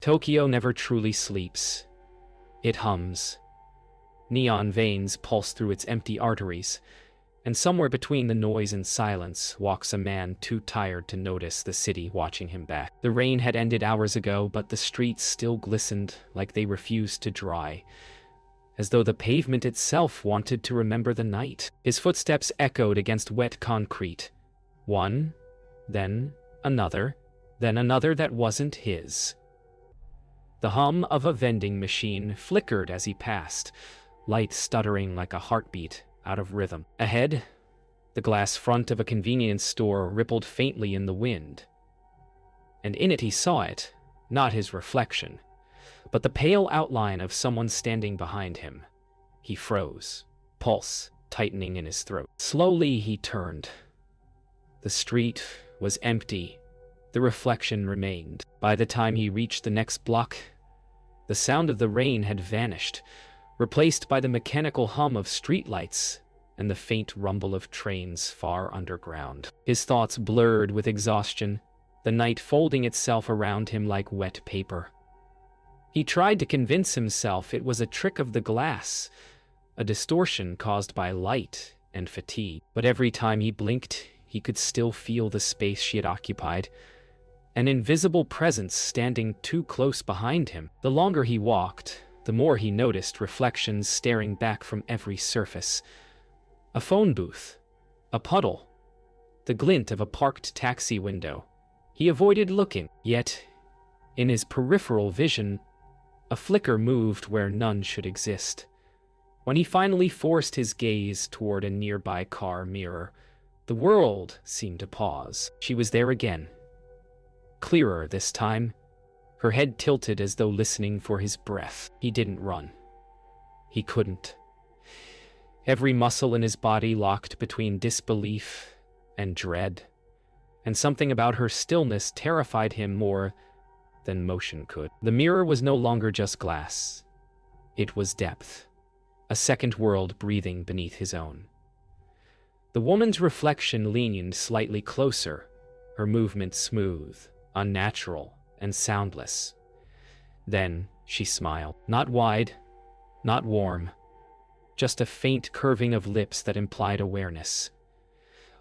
Tokyo never truly sleeps. It hums. Neon veins pulse through its empty arteries, and somewhere between the noise and silence walks a man too tired to notice the city watching him back. The rain had ended hours ago, but the streets still glistened like they refused to dry, as though the pavement itself wanted to remember the night. His footsteps echoed against wet concrete. One, then another that wasn't his. The hum of a vending machine flickered as he passed, light stuttering like a heartbeat out of rhythm. Ahead, the glass front of a convenience store rippled faintly in the wind. And in it he saw it, not his reflection, but the pale outline of someone standing behind him. He froze, pulse tightening in his throat. Slowly he turned. The street was empty. The reflection remained. By the time he reached the next block, the sound of the rain had vanished, replaced by the mechanical hum of streetlights and the faint rumble of trains far underground. His thoughts blurred with exhaustion, the night folding itself around him like wet paper. He tried to convince himself it was a trick of the glass, a distortion caused by light and fatigue. But every time he blinked, he could still feel the space she had occupied, an invisible presence standing too close behind him. The longer he walked, the more he noticed reflections staring back from every surface. A phone booth, a puddle, the glint of a parked taxi window. He avoided looking, yet, in his peripheral vision, a flicker moved where none should exist. When he finally forced his gaze toward a nearby car mirror, the world seemed to pause. She was there again. Clearer this time, her head tilted as though listening for his breath. He didn't run. He couldn't. Every muscle in his body locked between disbelief and dread, and something about her stillness terrified him more than motion could. The mirror was no longer just glass. It was depth, a second world breathing beneath his own. The woman's reflection leaned slightly closer, her movement smooth, unnatural, and soundless. Then she smiled. Not wide, not warm, just a faint curving of lips that implied awareness.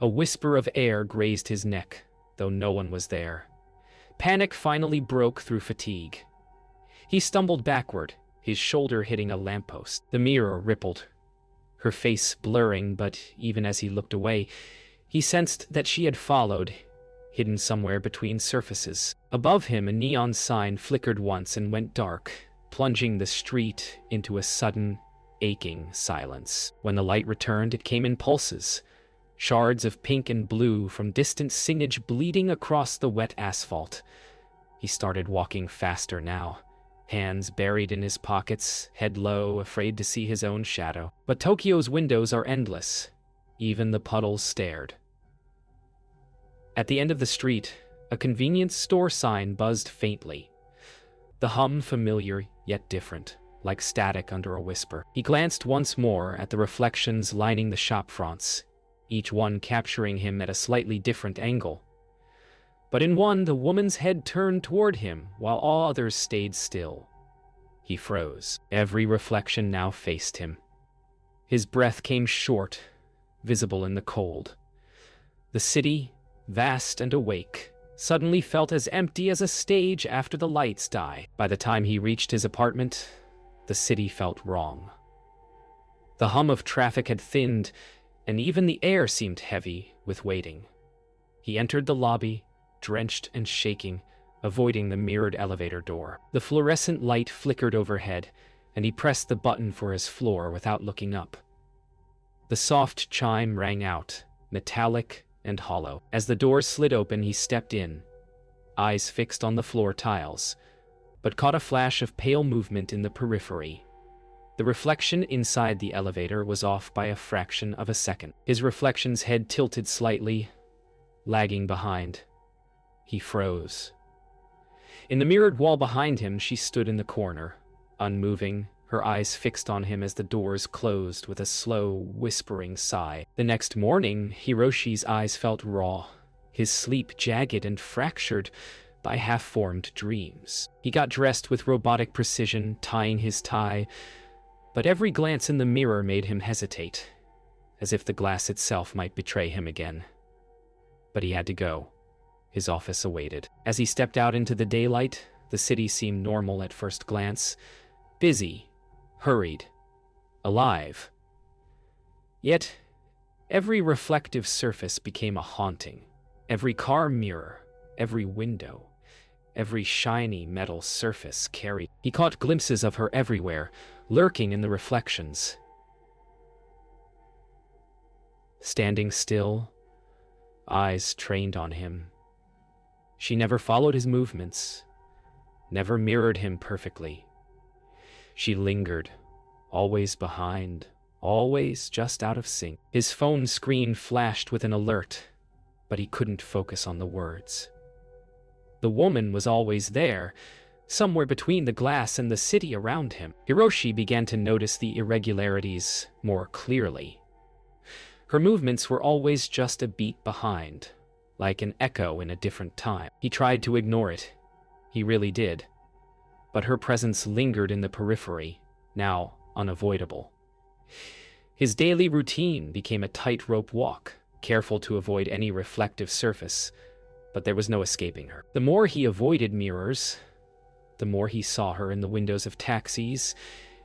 A whisper of air grazed his neck, though no one was there. Panic finally broke through fatigue. He stumbled backward, his shoulder hitting a lamppost. The mirror rippled, her face blurring, but even as he looked away, he sensed that she had followed, hidden somewhere between surfaces. Above him, a neon sign flickered once and went dark, plunging the street into a sudden, aching silence. When the light returned, it came in pulses, shards of pink and blue from distant signage bleeding across the wet asphalt. He started walking faster now, hands buried in his pockets, head low, afraid to see his own shadow. But Tokyo's windows are endless. Even the puddles stared. At the end of the street, a convenience store sign buzzed faintly. The hum familiar yet different, like static under a whisper. He glanced once more at the reflections lining the shop fronts, each one capturing him at a slightly different angle. But in one, the woman's head turned toward him, while all others stayed still. He froze. Every reflection now faced him. His breath came short, visible in the cold. The city, vast and awake, suddenly felt as empty as a stage after the lights die. By the time he reached his apartment, the city felt wrong. The hum of traffic had thinned, and even the air seemed heavy with waiting. He entered the lobby, drenched and shaking, avoiding the mirrored elevator door. The fluorescent light flickered overhead, and he pressed the button for his floor without looking up. The soft chime rang out, metallic and hollow. As the door slid open, he stepped in, eyes fixed on the floor tiles, but caught a flash of pale movement in the periphery. The reflection inside the elevator was off by a fraction of a second. His reflection's head tilted slightly, lagging behind. He froze. In the mirrored wall behind him, she stood in the corner, unmoving, her eyes fixed on him as the doors closed with a slow, whispering sigh. The next morning, Hiroshi's eyes felt raw, his sleep jagged and fractured, by half-formed dreams. He got dressed with robotic precision, tying his tie, but every glance in the mirror made him hesitate, as if the glass itself might betray him again. But he had to go. His office awaited. As he stepped out into the daylight, the city seemed normal at first glance. Busy, hurried, alive. Yet, every reflective surface became a haunting. Every car mirror, every window, every shiny metal surface carried. He caught glimpses of her everywhere, lurking in the reflections. Standing still, eyes trained on him. She never followed his movements, never mirrored him perfectly. She lingered, always behind, always just out of sync. His phone screen flashed with an alert, but he couldn't focus on the words. The woman was always there, somewhere between the glass and the city around him. Hiroshi began to notice the irregularities more clearly. Her movements were always just a beat behind, like an echo in a different time. He tried to ignore it. He really did. But her presence lingered in the periphery, now unavoidable. His daily routine became a tightrope walk, careful to avoid any reflective surface, but there was no escaping her. The more he avoided mirrors, the more he saw her in the windows of taxis,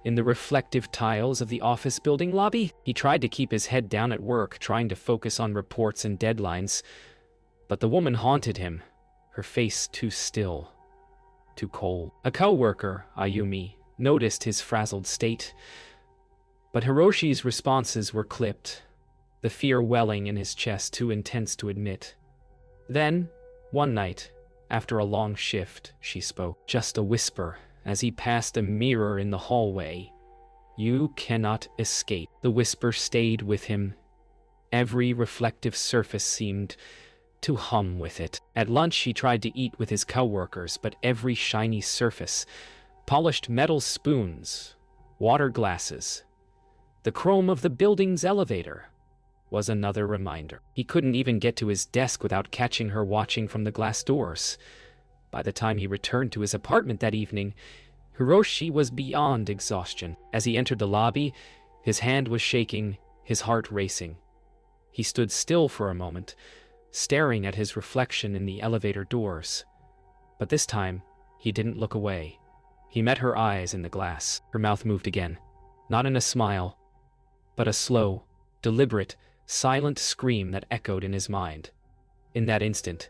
in the reflective tiles of the office building lobby. He tried to keep his head down at work, trying to focus on reports and deadlines, but the woman haunted him, her face too still, too cold. A co-worker, Ayumi, noticed his frazzled state, but Hiroshi's responses were clipped, the fear welling in his chest too intense to admit. Then, one night, after a long shift, she spoke, just a whisper, as he passed a mirror in the hallway. "You cannot escape." The whisper stayed with him. Every reflective surface seemed to hum with it. At lunch, he tried to eat with his coworkers, but every shiny surface, polished metal spoons, water glasses, the chrome of the building's elevator, was another reminder. He couldn't even get to his desk without catching her watching from the glass doors. By the time he returned to his apartment that evening, Hiroshi was beyond exhaustion. As he entered the lobby, his hand was shaking, his heart racing. He stood still for a moment, staring at his reflection in the elevator doors. But this time, he didn't look away. He met her eyes in the glass. Her mouth moved again, not in a smile, but a slow, deliberate, silent scream that echoed in his mind. In that instant,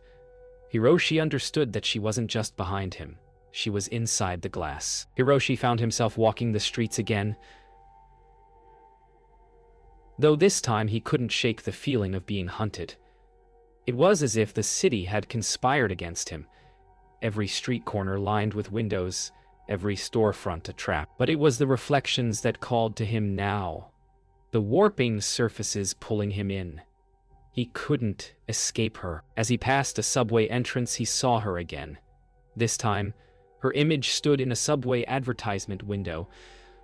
Hiroshi understood that she wasn't just behind him. She was inside the glass. Hiroshi found himself walking the streets again, though this time he couldn't shake the feeling of being hunted. It was as if the city had conspired against him, every street corner lined with windows, every storefront a trap. But it was the reflections that called to him now, the warping surfaces pulling him in. He couldn't escape her. As he passed a subway entrance, he saw her again. This time, her image stood in a subway advertisement window,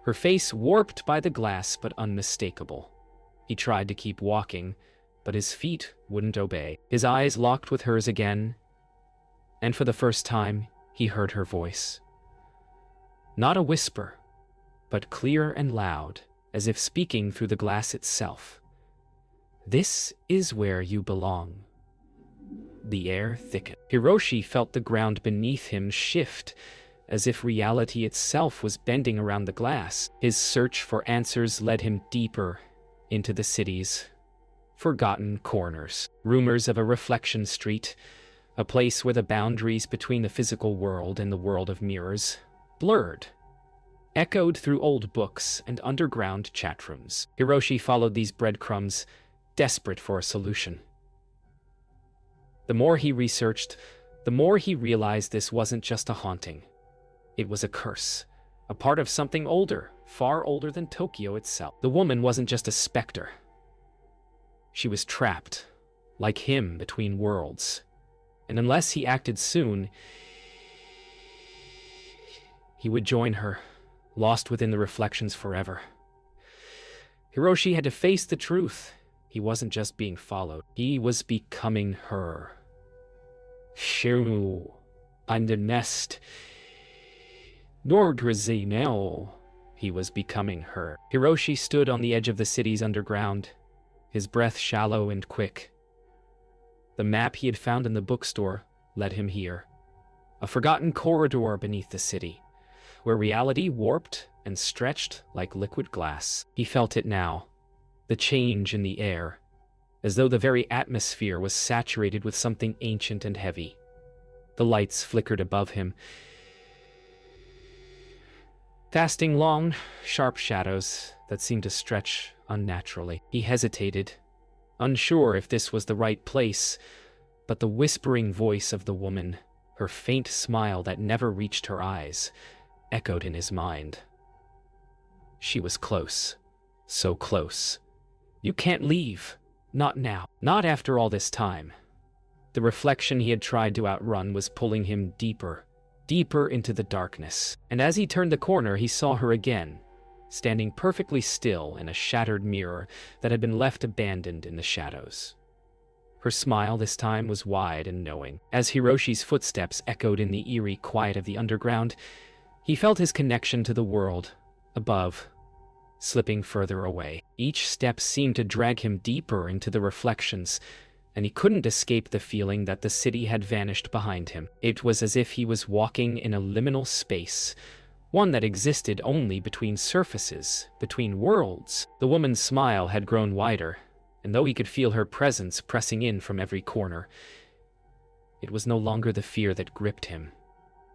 her face warped by the glass but unmistakable. He tried to keep walking, but his feet wouldn't obey. His eyes locked with hers again, and for the first time, he heard her voice. Not a whisper, but clear and loud, as if speaking through the glass itself. "This is where you belong." The air thickened. Hiroshi felt the ground beneath him shift, as if reality itself was bending around the glass. His search for answers led him deeper into the city's forgotten corners. Rumors of a reflection street, a place where the boundaries between the physical world and the world of mirrors blurred, echoed through old books and underground chat rooms. Hiroshi followed these breadcrumbs, desperate for a solution. The more he researched, the more he realized this wasn't just a haunting. It was a curse, a part of something older, far older than Tokyo itself. The woman wasn't just a specter. She was trapped, like him, between worlds. And unless he acted soon, he would join her, lost within the reflections forever. Hiroshi had to face the truth. He wasn't just being followed. He was becoming her. Shiru. I'm the nest. Nordrizi now. He was becoming her. Hiroshi stood on the edge of the city's underground, his breath shallow and quick. The map he had found in the bookstore led him here. A forgotten corridor beneath the city, where reality warped and stretched like liquid glass. He felt it now, the change in the air, as though the very atmosphere was saturated with something ancient and heavy. The lights flickered above him, casting long, sharp shadows that seemed to stretch unnaturally. He hesitated, unsure if this was the right place, but the whispering voice of the woman, her faint smile that never reached her eyes, echoed in his mind. She was close, so close. You can't leave. Not now. Not after all this time. The reflection he had tried to outrun was pulling him deeper, deeper into the darkness. And as he turned the corner, he saw her again, standing perfectly still in a shattered mirror that had been left abandoned in the shadows. Her smile this time was wide and knowing. As Hiroshi's footsteps echoed in the eerie quiet of the underground, he felt his connection to the world above, slipping further away. Each step seemed to drag him deeper into the reflections, and he couldn't escape the feeling that the city had vanished behind him. It was as if he was walking in a liminal space, one that existed only between surfaces, between worlds. The woman's smile had grown wider, and though he could feel her presence pressing in from every corner, it was no longer the fear that gripped him.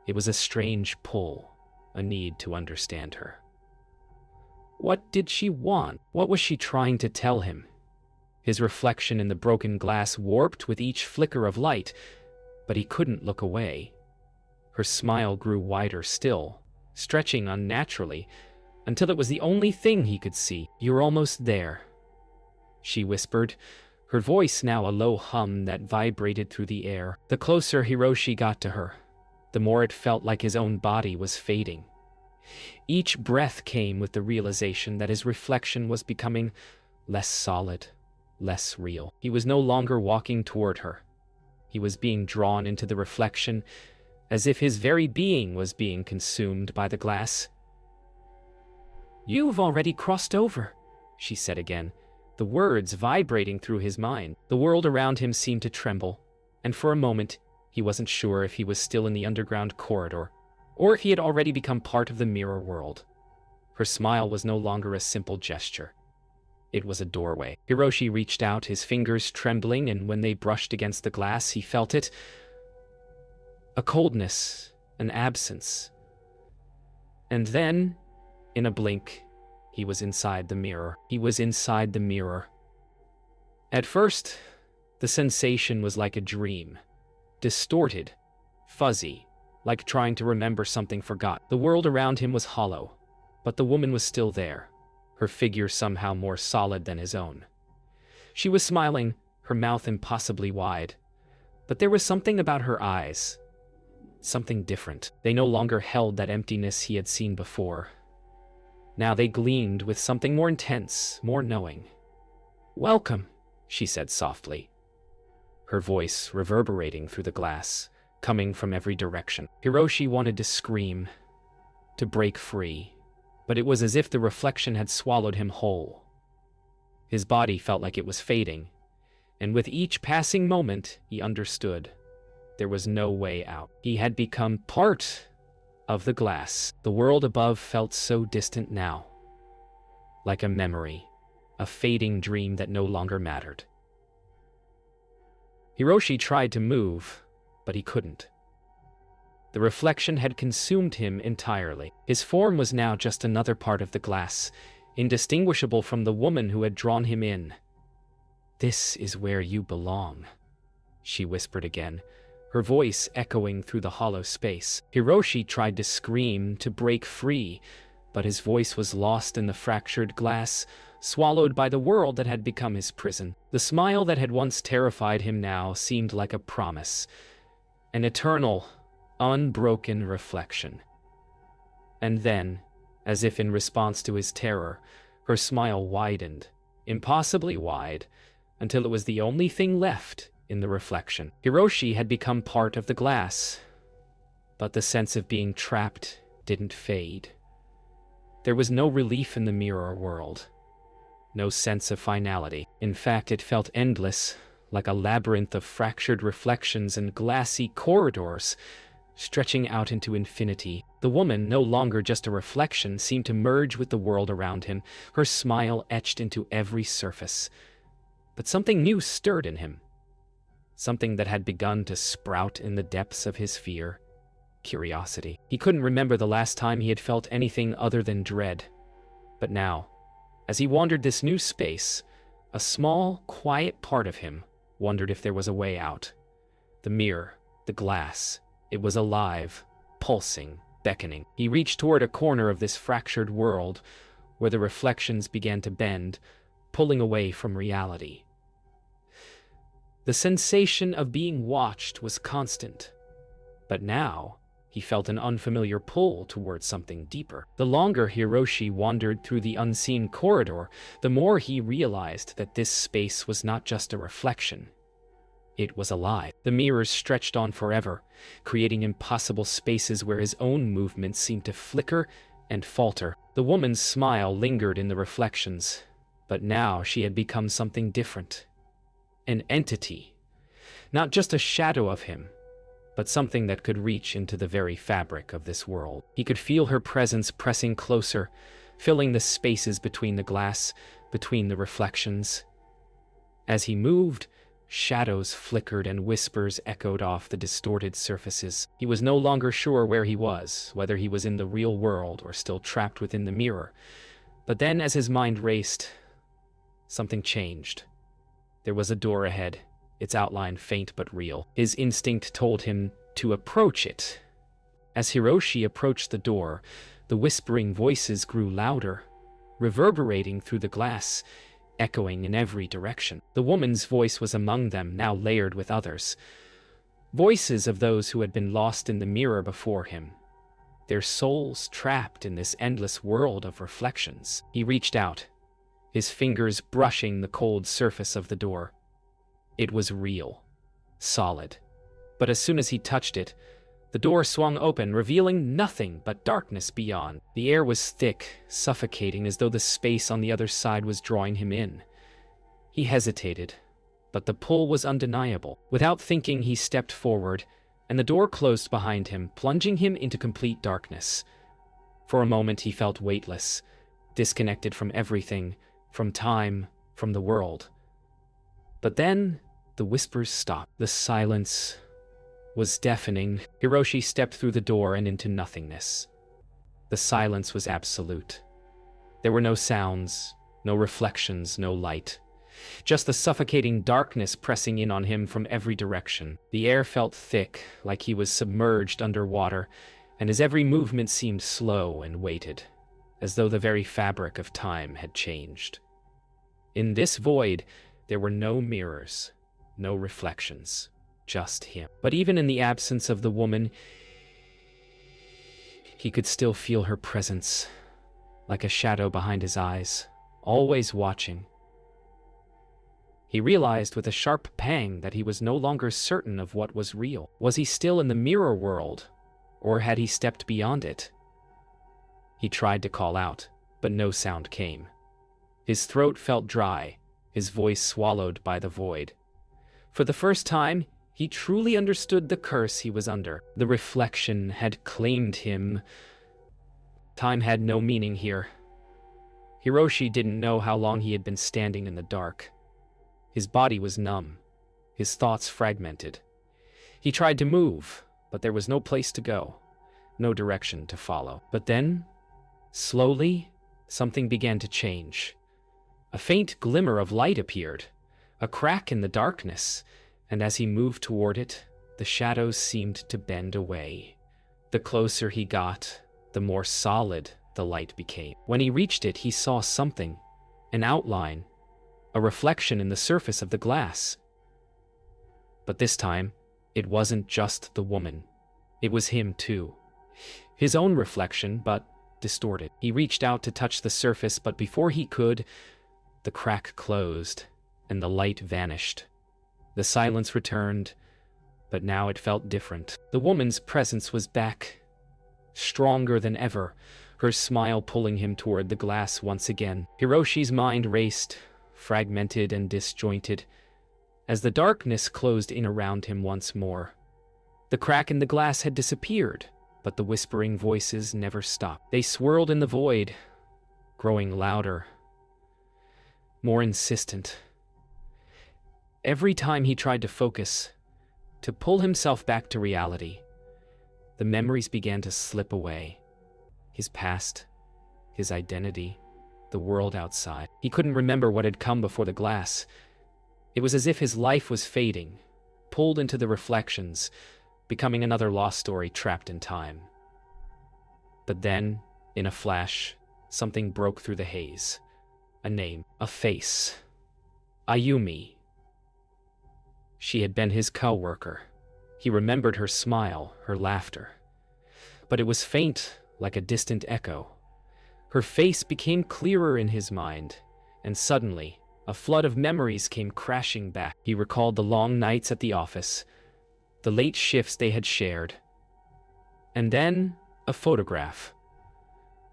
It was a strange pull, a need to understand her. What did she want? What was she trying to tell him? His reflection in the broken glass warped with each flicker of light, but he couldn't look away. Her smile grew wider still, stretching unnaturally, until it was the only thing he could see. You're almost there, she whispered, her voice now a low hum that vibrated through the air. The closer Hiroshi got to her, the more it felt like his own body was fading. Each breath came with the realization that his reflection was becoming less solid, less real. He was no longer walking toward her. He was being drawn into the reflection, as if his very being was being consumed by the glass. You've already crossed over, she said again, the words vibrating through his mind. The world around him seemed to tremble, and for a moment he wasn't sure if he was still in the underground corridor, or if he had already become part of the mirror world. Her smile was no longer a simple gesture. It was a doorway. Hiroshi reached out, his fingers trembling, and when they brushed against the glass, he felt it. A coldness, an absence. And then, in a blink, he was inside the mirror. He was inside the mirror. At first, the sensation was like a dream. Distorted, fuzzy, like trying to remember something forgotten. The world around him was hollow, but the woman was still there, her figure somehow more solid than his own. She was smiling, her mouth impossibly wide, but there was something about her eyes, something different. They no longer held that emptiness he had seen before. Now they gleamed with something more intense, more knowing. Welcome, she said softly, her voice reverberating through the glass, coming from every direction. Hiroshi wanted to scream, to break free, but it was as if the reflection had swallowed him whole. His body felt like it was fading, and with each passing moment, he understood. There was no way out. He had become part of the glass. The world above felt so distant now, like a memory, a fading dream that no longer mattered. Hiroshi tried to move, but he couldn't. The reflection had consumed him entirely. His form was now just another part of the glass, indistinguishable from the woman who had drawn him in. This is where you belong, she whispered again, her voice echoing through the hollow space. Hiroshi tried to scream, to break free, but his voice was lost in the fractured glass, swallowed by the world that had become his prison. The smile that had once terrified him now seemed like a promise, an eternal, unbroken reflection. And then, as if in response to his terror, her smile widened, impossibly wide, until it was the only thing left in the reflection. Hiroshi had become part of the glass, But the sense of being trapped didn't fade. There was no relief in the mirror world, no sense of finality. In fact, it felt endless, like a labyrinth of fractured reflections and glassy corridors stretching out into infinity. The woman, no longer just a reflection, seemed to merge with the world around him, her smile etched into every surface. But something new stirred in him, something that had begun to sprout in the depths of his fear. Curiosity. He couldn't remember the last time he had felt anything other than dread. But now, as he wandered this new space, a small, quiet part of him wondered if there was a way out. The mirror, the glass, it was alive, pulsing, beckoning. He reached toward a corner of this fractured world where the reflections began to bend, pulling away from reality. The sensation of being watched was constant, but now he felt an unfamiliar pull towards something deeper. The longer Hiroshi wandered through the unseen corridor, the more he realized that this space was not just a reflection. It was alive. The mirrors stretched on forever, creating impossible spaces where his own movements seemed to flicker and falter. The woman's smile lingered in the reflections, but now she had become something different. An entity. Not just a shadow of him, but something that could reach into the very fabric of this world. He could feel her presence pressing closer, filling the spaces between the glass, between the reflections. As he moved, shadows flickered and whispers echoed off the distorted surfaces. He was no longer sure where he was, whether he was in the real world or still trapped within the mirror. But then, as his mind raced, something changed. There was a door ahead, its outline faint but real. His instinct told him to approach it. As Hiroshi approached the door, the whispering voices grew louder, reverberating through the glass, echoing in every direction. The woman's voice was among them, now layered with others. Voices of those who had been lost in the mirror before him, their souls trapped in this endless world of reflections. He reached out, his fingers brushing the cold surface of the door. It was real, solid. But as soon as he touched it, the door swung open, revealing nothing but darkness beyond. The air was thick, suffocating, as though the space on the other side was drawing him in. He hesitated, but the pull was undeniable. Without thinking, he stepped forward, and the door closed behind him, plunging him into complete darkness. For a moment, he felt weightless, disconnected from everything, from time, from the world. But then, the whispers stopped. The silence was deafening. Hiroshi stepped through the door and into nothingness. The silence was absolute. There were no sounds, no reflections, no light. Just the suffocating darkness pressing in on him from every direction. The air felt thick, like he was submerged underwater, and his every movement seemed slow and weighted, as though the very fabric of time had changed. In this void, there were no mirrors, no reflections, just him. But even in the absence of the woman, he could still feel her presence, like a shadow behind his eyes, always watching. He realized with a sharp pang that he was no longer certain of what was real. Was he still in the mirror world, or had he stepped beyond it? He tried to call out, but no sound came. His throat felt dry, his voice swallowed by the void. For the first time, he truly understood the curse he was under. The reflection had claimed him. Time had no meaning here. Hiroshi didn't know how long he had been standing in the dark. His body was numb, his thoughts fragmented. He tried to move, but there was no place to go, no direction to follow. But then, slowly, something began to change. A faint glimmer of light appeared, a crack in the darkness, and as he moved toward it, the shadows seemed to bend away. The closer he got, the more solid the light became. When he reached it, he saw something, an outline, a reflection in the surface of the glass. But this time, it wasn't just the woman. It was him too. His own reflection, but distorted. He reached out to touch the surface, but before he could, the crack closed, and the light vanished. The silence returned, but now it felt different. The woman's presence was back, stronger than ever, her smile pulling him toward the glass once again. Hiroshi's mind raced, fragmented and disjointed, as the darkness closed in around him once more. The crack in the glass had disappeared, but the whispering voices never stopped. They swirled in the void, growing louder, more insistent. Every time he tried to focus, to pull himself back to reality, the memories began to slip away. His past, his identity, the world outside. He couldn't remember what had come before the glass. It was as if his life was fading, pulled into the reflections, becoming another lost story trapped in time. But then, in a flash, something broke through the haze. A name, a face. Ayumi. She had been his co-worker. He remembered her smile, her laughter. But it was faint, like a distant echo. Her face became clearer in his mind, and suddenly, a flood of memories came crashing back. He recalled the long nights at the office, the late shifts they had shared, and then a photograph.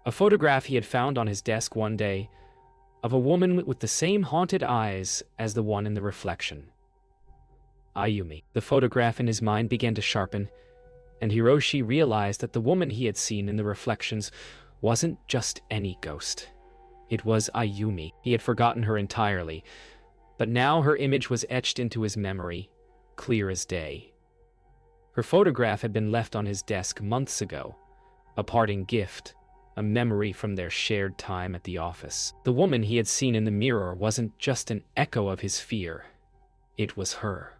A photograph he had found on his desk one day of a woman with the same haunted eyes as the one in the reflection. Ayumi. The photograph in his mind began to sharpen, and Hiroshi realized that the woman he had seen in the reflections wasn't just any ghost. It was Ayumi. He had forgotten her entirely, but now her image was etched into his memory, clear as day. Her photograph had been left on his desk months ago, a parting gift, a memory from their shared time at the office. The woman he had seen in the mirror wasn't just an echo of his fear. It was her.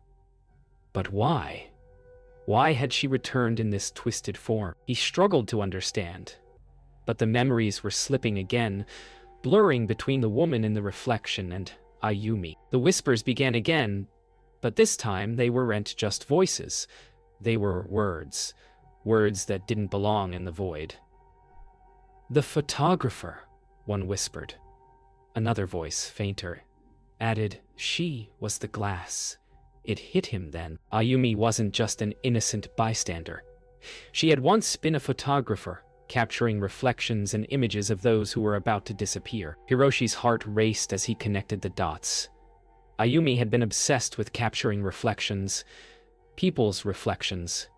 But why? Why had she returned in this twisted form? He struggled to understand, but the memories were slipping again, blurring between the woman in the reflection and Ayumi. The whispers began again, but this time they weren't just voices. They were words, words that didn't belong in the void. "The photographer," one whispered. Another voice, fainter, added, "She was the glass." It hit him then. Ayumi wasn't just an innocent bystander. She had once been a photographer, capturing reflections and images of those who were about to disappear. Hiroshi's heart raced as he connected the dots. Ayumi had been obsessed with capturing reflections, people's reflections.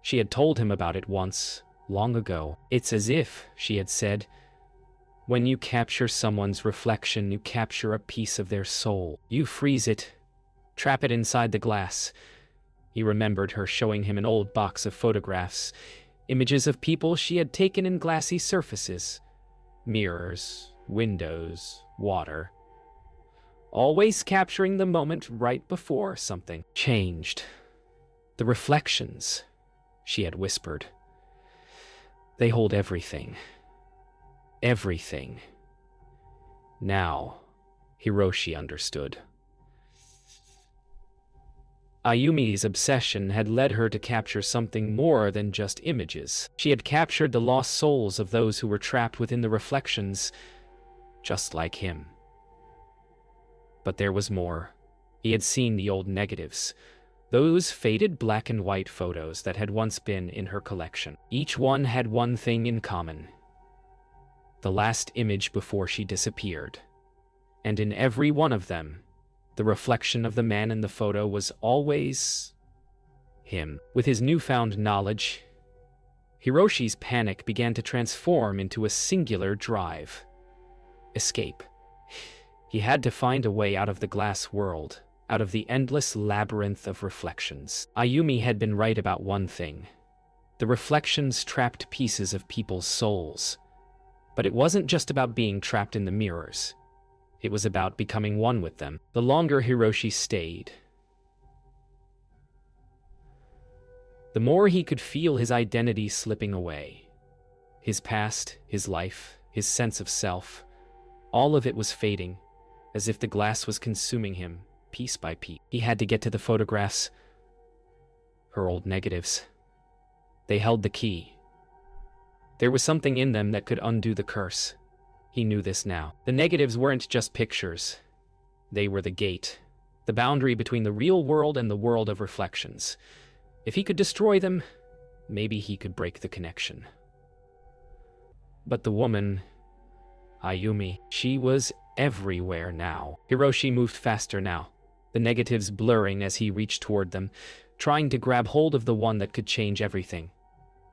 She had told him about it once, long ago. "It's as if," she had said, "when you capture someone's reflection, you capture a piece of their soul. You freeze it, trap it inside the glass." He remembered her showing him an old box of photographs, images of people she had taken in glassy surfaces, mirrors, windows, water, always capturing the moment right before something changed. "The reflections," she had whispered. "They hold everything. Everything." Now, Hiroshi understood. Ayumi's obsession had led her to capture something more than just images. She had captured the lost souls of those who were trapped within the reflections, just like him. But there was more. He had seen the old negatives, those faded black and white photos that had once been in her collection. Each one had one thing in common: the last image before she disappeared. And in every one of them, the reflection of the man in the photo was always him. With his newfound knowledge, Hiroshi's panic began to transform into a singular drive. Escape. He had to find a way out of the glass world, out of the endless labyrinth of reflections. Ayumi had been right about one thing. The reflections trapped pieces of people's souls. But it wasn't just about being trapped in the mirrors. It was about becoming one with them. The longer Hiroshi stayed, the more he could feel his identity slipping away. His past, his life, his sense of self, all of it was fading, as if the glass was consuming him, piece by piece. He had to get to the photographs, her old negatives. They held the key. There was something in them that could undo the curse. He knew this now. The negatives weren't just pictures. They were the gate, the boundary between the real world and the world of reflections. If he could destroy them, maybe he could break the connection. But the woman, Ayumi, she was everywhere now. Hiroshi moved faster now, the negatives blurring as he reached toward them, trying to grab hold of the one that could change everything.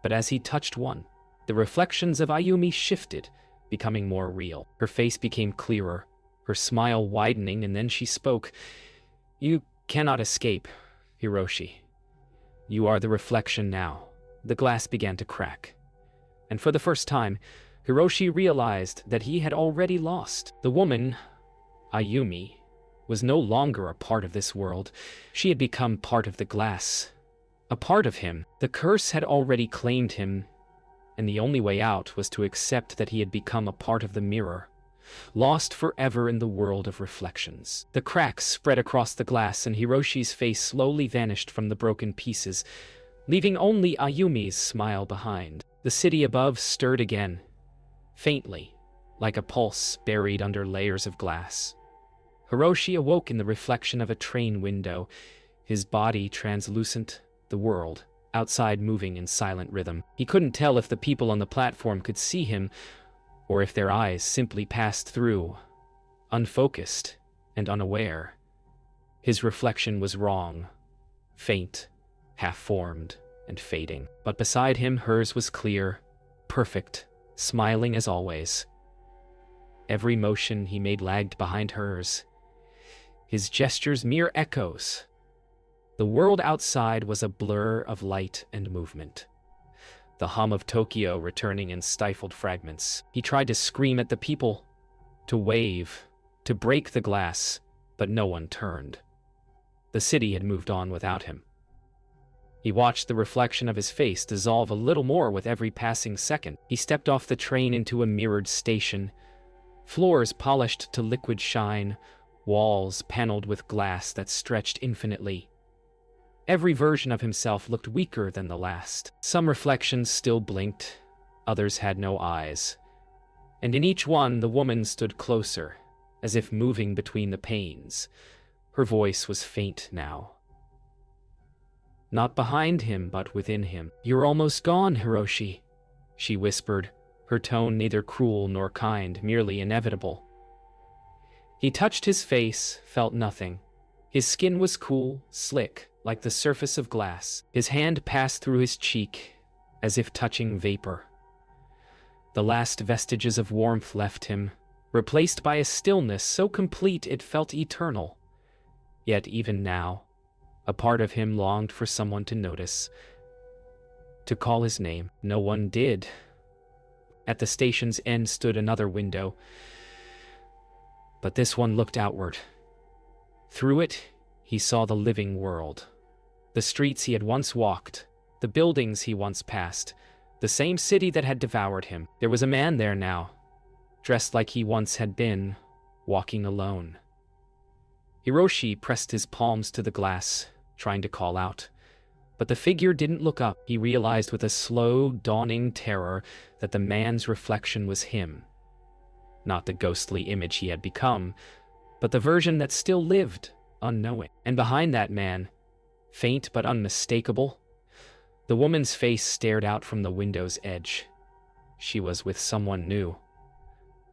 But as he touched one, the reflections of Ayumi shifted, becoming more real. Her face became clearer, her smile widening, and then she spoke. "You cannot escape, Hiroshi. You are the reflection now." The glass began to crack. And for the first time, Hiroshi realized that he had already lost. The woman, Ayumi, was no longer a part of this world. She had become part of the glass. A part of him. The curse had already claimed him, and the only way out was to accept that he had become a part of the mirror, lost forever in the world of reflections. The cracks spread across the glass, and Hiroshi's face slowly vanished from the broken pieces, leaving only Ayumi's smile behind. The city above stirred again, faintly, like a pulse buried under layers of glass. Hiroshi awoke in the reflection of a train window, his body translucent, the world outside moving in silent rhythm. He couldn't tell if the people on the platform could see him, or if their eyes simply passed through, unfocused and unaware. His reflection was wrong, faint, half-formed, and fading. But beside him, hers was clear, perfect, smiling as always. Every motion he made lagged behind hers, his gestures mere echoes. The world outside was a blur of light and movement, the hum of Tokyo returning in stifled fragments. He tried to scream at the people, to wave, to break the glass, but no one turned. The city had moved on without him. He watched the reflection of his face dissolve a little more with every passing second. He stepped off the train into a mirrored station, floors polished to liquid shine, walls paneled with glass that stretched infinitely. Every version of himself looked weaker than the last. Some reflections still blinked, others had no eyes. And in each one, the woman stood closer, as if moving between the panes. Her voice was faint now. Not behind him, but within him. "You're almost gone, Hiroshi," she whispered, her tone neither cruel nor kind, merely inevitable. He touched his face, felt nothing. His skin was cool, slick, like the surface of glass. His hand passed through his cheek, as if touching vapor. The last vestiges of warmth left him, replaced by a stillness so complete it felt eternal. Yet even now, a part of him longed for someone to notice, to call his name. No one did. At the station's end stood another window, but this one looked outward. Through it, he saw the living world. The streets he had once walked, the buildings he once passed, the same city that had devoured him. There was a man there now, dressed like he once had been, walking alone. Hiroshi pressed his palms to the glass, trying to call out. But the figure didn't look up. He realized with a slow, dawning terror that the man's reflection was him. Not the ghostly image he had become, but the version that still lived, unknowing. And behind that man, faint but unmistakable, the woman's face stared out from the window's edge. She was with someone new.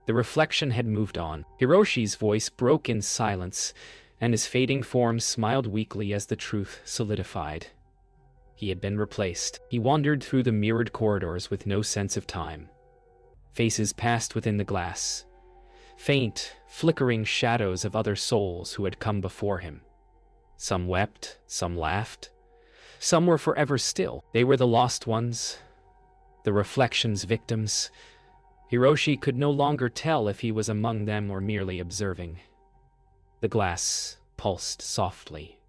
The reflection had moved on. Hiroshi's voice broke in silence, and his fading form smiled weakly as the truth solidified. He had been replaced. He wandered through the mirrored corridors with no sense of time. Faces passed within the glass, faint, flickering shadows of other souls who had come before him. Some wept, some laughed, some were forever still. They were the lost ones, the reflection's victims. Hiroshi could no longer tell if he was among them or merely observing. The glass pulsed softly,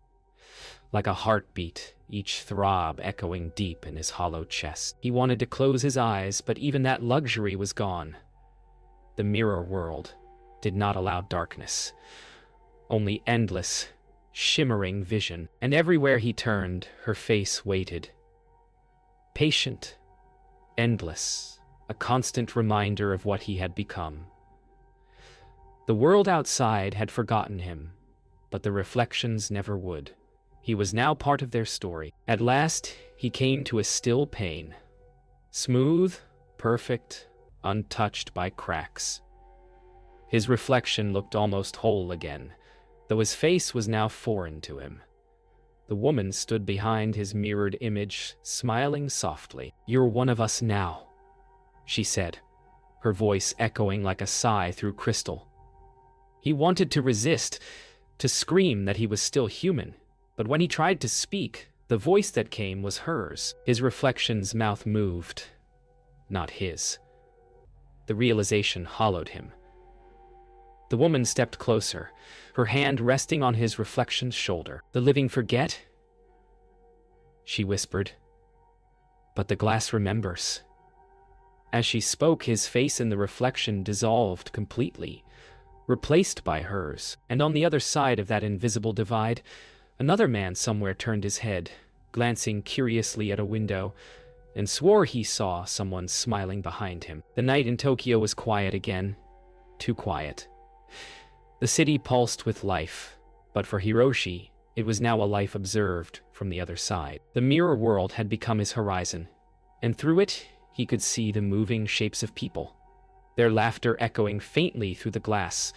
like a heartbeat, each throb echoing deep in his hollow chest. He wanted to close his eyes, but even that luxury was gone. The mirror world did not allow darkness, only endless, shimmering vision. And everywhere he turned, her face waited. Patient, endless, a constant reminder of what he had become. The world outside had forgotten him, but the reflections never would. He was now part of their story. At last, he came to a still pane. Smooth, perfect, untouched by cracks. His reflection looked almost whole again, though his face was now foreign to him. The woman stood behind his mirrored image, smiling softly. "You're one of us now," she said, her voice echoing like a sigh through crystal. He wanted to resist, to scream that he was still human, but when he tried to speak, the voice that came was hers. His reflection's mouth moved, not his. The realization hollowed him. The woman stepped closer, her hand resting on his reflection's shoulder. "The living forget?" she whispered. "But the glass remembers." As she spoke, his face in the reflection dissolved completely, replaced by hers. And on the other side of that invisible divide, another man somewhere turned his head, glancing curiously at a window, and swore he saw someone smiling behind him. The night in Tokyo was quiet again, too quiet. The city pulsed with life, but for Hiroshi, it was now a life observed from the other side. The mirror world had become his horizon, and through it, he could see the moving shapes of people, their laughter echoing faintly through the glass,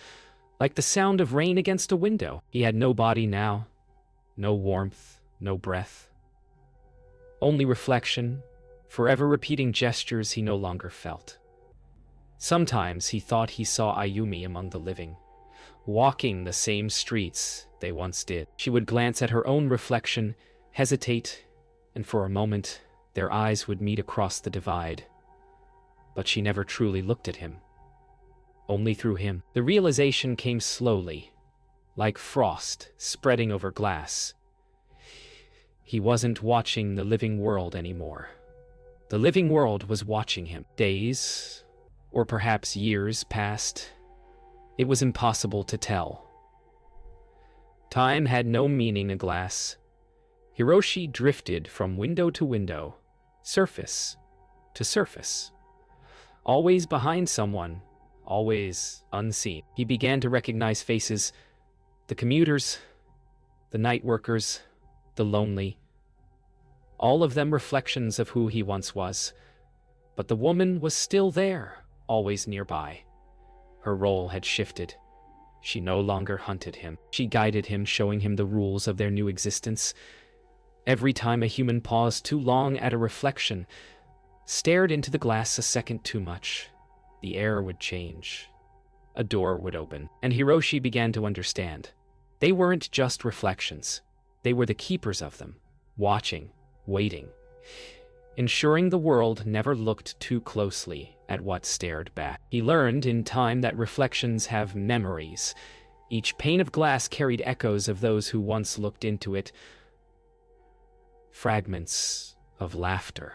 like the sound of rain against a window. He had no body now, no warmth, no breath. Only reflection, forever repeating gestures he no longer felt. Sometimes he thought he saw Ayumi among the living, walking the same streets they once did. She would glance at her own reflection, hesitate, and for a moment, their eyes would meet across the divide. But she never truly looked at him. Only through him. The realization came slowly, like frost spreading over glass. He wasn't watching the living world anymore. The living world was watching him. Days, or perhaps years, passed. It was impossible to tell. Time had no meaning in glass. Hiroshi drifted from window to window, surface to surface. Always behind someone, always unseen. He began to recognize faces, the commuters, the night workers, the lonely. All of them reflections of who he once was. But the woman was still there, always nearby. Her role had shifted. She no longer hunted him. She guided him, showing him the rules of their new existence. Every time a human paused too long at a reflection, stared into the glass a second too much, the air would change. A door would open, and Hiroshi began to understand. They weren't just reflections. They were the keepers of them, watching, waiting, ensuring the world never looked too closely at what stared back. He learned in time that reflections have memories. Each pane of glass carried echoes of those who once looked into it. Fragments of laughter,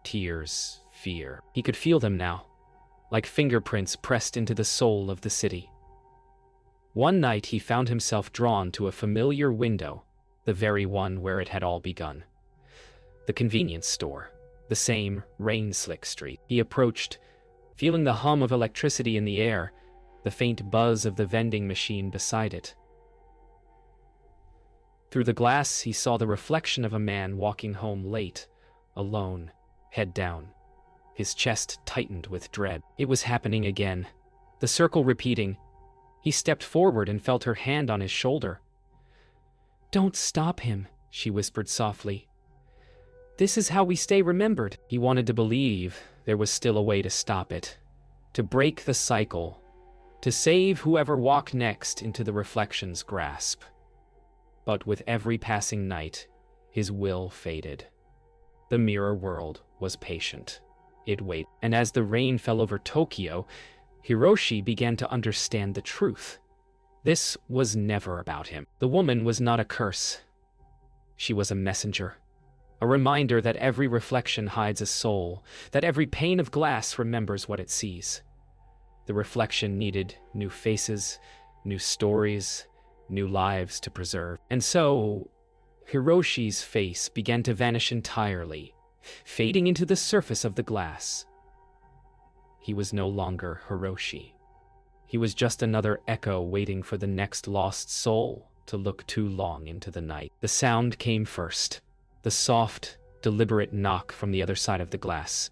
tears, fear. He could feel them now, like fingerprints pressed into the soul of the city. One night he found himself drawn to a familiar window, the very one where it had all begun. The convenience store, the same rain-slick street. He approached, feeling the hum of electricity in the air, the faint buzz of the vending machine beside it. Through the glass, he saw the reflection of a man walking home late, alone, head down. His chest tightened with dread. It was happening again, the circle repeating. He stepped forward and felt her hand on his shoulder. "Don't stop him," she whispered softly. "This is how we stay remembered." He wanted to believe there was still a way to stop it, to break the cycle, to save whoever walked next into the reflection's grasp. But with every passing night, his will faded. The mirror world was patient. It waited. And as the rain fell over Tokyo, Hiroshi began to understand the truth. This was never about him. The woman was not a curse. She was a messenger. A reminder that every reflection hides a soul, that every pane of glass remembers what it sees. The reflection needed new faces, new stories, new lives to preserve. And so, Hiroshi's face began to vanish entirely, fading into the surface of the glass. He was no longer Hiroshi. He was just another echo waiting for the next lost soul. to look too long into the night. The sound came first, the soft, deliberate knock from the other side of the glass.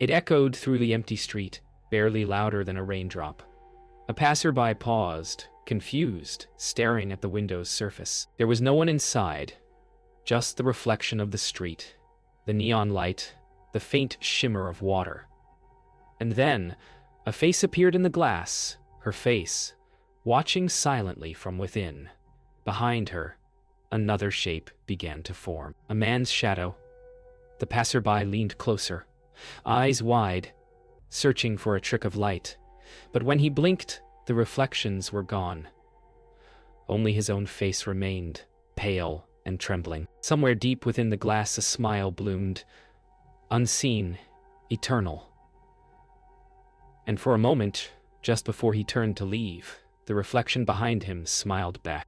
It echoed through the empty street, barely louder than a raindrop. A passerby paused, confused, staring at the window's surface. There was no one inside, just the reflection of the street, the neon light, the faint shimmer of water. And then, a face appeared in the glass, her face, watching silently from within. Behind her, another shape began to form. A man's shadow. The passerby leaned closer, eyes wide, searching for a trick of light. But when he blinked, the reflections were gone. Only his own face remained, pale and trembling. Somewhere deep within the glass a smile bloomed, unseen, eternal. And for a moment, just before he turned to leave, the reflection behind him smiled back.